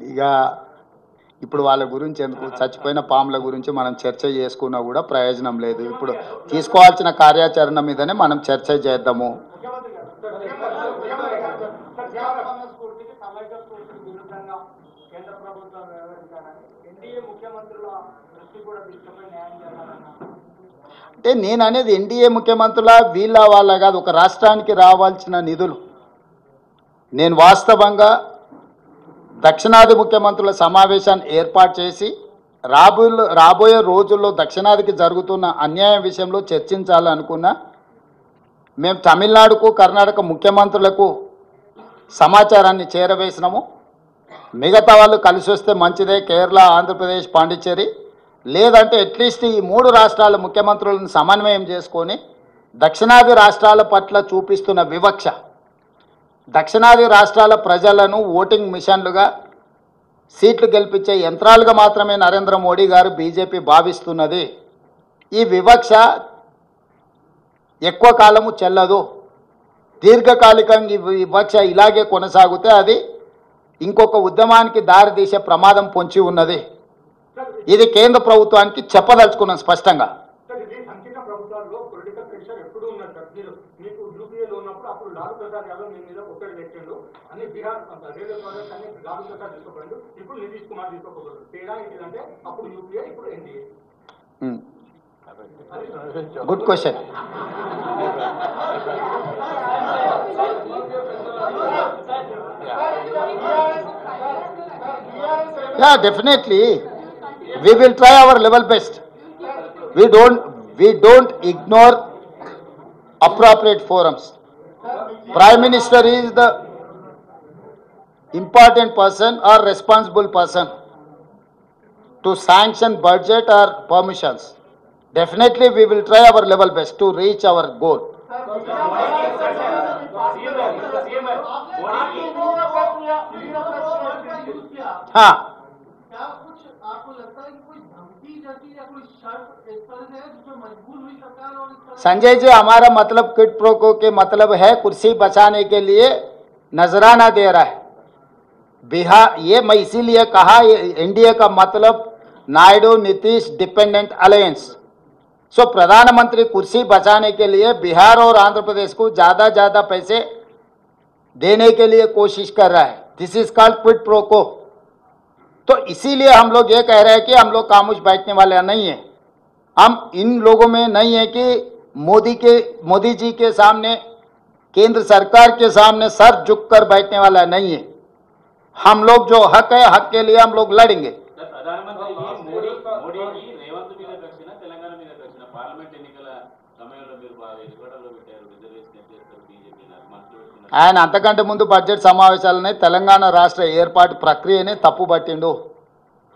ఇక ఇప్పుడు వాళ్ళ గురించి ఎందుకు, చచ్చిపోయిన పాముల గురించి మనం చర్చ చేసుకున్నా కూడా ప్రయోజనం లేదు. ఇప్పుడు తీసుకోవాల్సిన కార్యాచరణ మీదనే మనం చర్చ చేద్దాము. అంటే నేను అనేది ఎన్డీఏ ముఖ్యమంత్రుల వీళ్ళ వాళ్ళ కాదు, ఒక రాష్ట్రానికి రావాల్సిన నిధులు. నేను వాస్తవంగా దక్షిణాది ముఖ్యమంత్రుల సమావేశాన్ని ఏర్పాటు చేసి రాబోయే రోజుల్లో దక్షిణాదికి జరుగుతున్న అన్యాయం విషయంలో చర్చించాలనుకున్నా. మేము తమిళనాడుకు కర్ణాటక ముఖ్యమంత్రులకు సమాచారాన్ని చేరవేసినాము. మిగతా వాళ్ళు కలిసి వస్తే మంచిదే, కేరళ, ఆంధ్రప్రదేశ్, పాండిచ్చేరి, లేదంటే అట్లీస్ట్ ఈ 3 రాష్ట్రాల ముఖ్యమంత్రులను సమన్వయం చేసుకొని దక్షిణాది రాష్ట్రాల పట్ల చూపిస్తున్న వివక్ష, దక్షిణాది రాష్ట్రాల ప్రజలను ఓటింగ్ మిషన్లుగా, సీట్లు గెలిపించే యంత్రాలుగా మాత్రమే నరేంద్ర మోడీ గారు బీజేపీ భావిస్తున్నది. ఈ వివక్ష ఎక్కువ కాలము చెల్లదు. దీర్ఘకాలికంగా ఈ వివక్ష ఇలాగే కొనసాగితే అది ఇంకొక ఉద్యమానికి దారితీసే ప్రమాదం పొంచి ఉన్నది. ఇది కేంద్ర ప్రభుత్వానికి చెప్పదలుచుకున్నాం స్పష్టంగా. Good question. Yeah, definitely. We will try our level best. We don't ignore appropriate forums. Prime Minister is the important person or responsible person to sanction budget or permissions. Definitely we will try our level best to reach our goal. हाँ, संजय जी, हमारा मतलब quid pro को के मतलब है कुर्सी बचाने के लिए नजराना दे रहा है बिहार। ये मैं इसीलिए कहा एनडीए का मतलब नायडू नीतीश डिपेंडेंट अलायंस। सो प्रधानमंत्री कुर्सी बचाने के लिए बिहार और आंध्र प्रदेश को ज़्यादा पैसे देने के लिए कोशिश कर रहा है। This is called quid pro को। तो इसीलिए हम लोग ये कह रहे हैं कि हम लोग खामोश बैठने वाले नहीं हैं। हम इन लोगों में नहीं है कि मोदी जी के सामने, केंद्र सरकार के सामने सर झुक कर बैठने वाला नहीं है। हम लोग जो हक है, हक के लिए हम लोग लड़ेंगे। ఆయన అంతకంటే ముందు బడ్జెట్ సమావేశాలనే తెలంగాణ రాష్ట్ర ఏర్పాటు ప్రక్రియనే తప్పుబట్టిండు.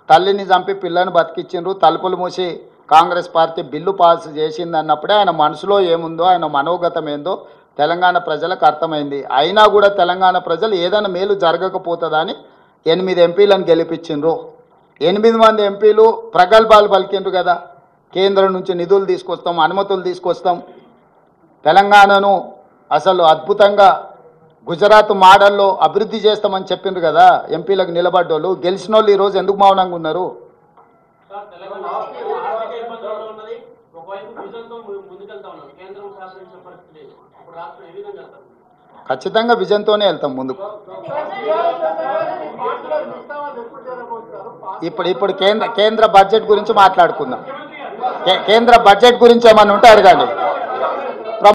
తల్లిని చంపి పిల్లని బతికిచ్చిండ్రు, తలుపులు మూసి కాంగ్రెస్ పార్టీ బిల్లు పాస్ చేసింది అన్నప్పుడే ఆయన మనసులో ఏముందో, ఆయన మనోగతం ఏందో తెలంగాణ ప్రజలకు అర్థమైంది. అయినా కూడా తెలంగాణ ప్రజలు ఏదైనా మేలు జరగకపోతుందని 8 ఎంపీలను గెలిపించిండ్రు. 8 మంది ఎంపీలు ప్రగల్భాలు పలికిండ్రు కదా, కేంద్రం నుంచి నిధులు తీసుకొస్తాం, అనుమతులు తీసుకొస్తాం, తెలంగాణను అసలు అద్భుతంగా గుజరాత్ మోడల్లో అభివృద్ధి చేస్తామని చెప్పిండ్రు కదా ఎంపీలకు నిలబడ్డోళ్ళు. గెలిచిన వాళ్ళు ఈరోజు ఎందుకు మౌనంగా ఉన్నారు? ఖచ్చితంగా విజన్తోనే వెళ్తాం ముందుకు. ఇప్పుడు కేంద్ర బడ్జెట్ గురించి మాట్లాడుకుందాం. కేంద్ర బడ్జెట్ గురించి ఏమన్నా ఉంటే అడగండి.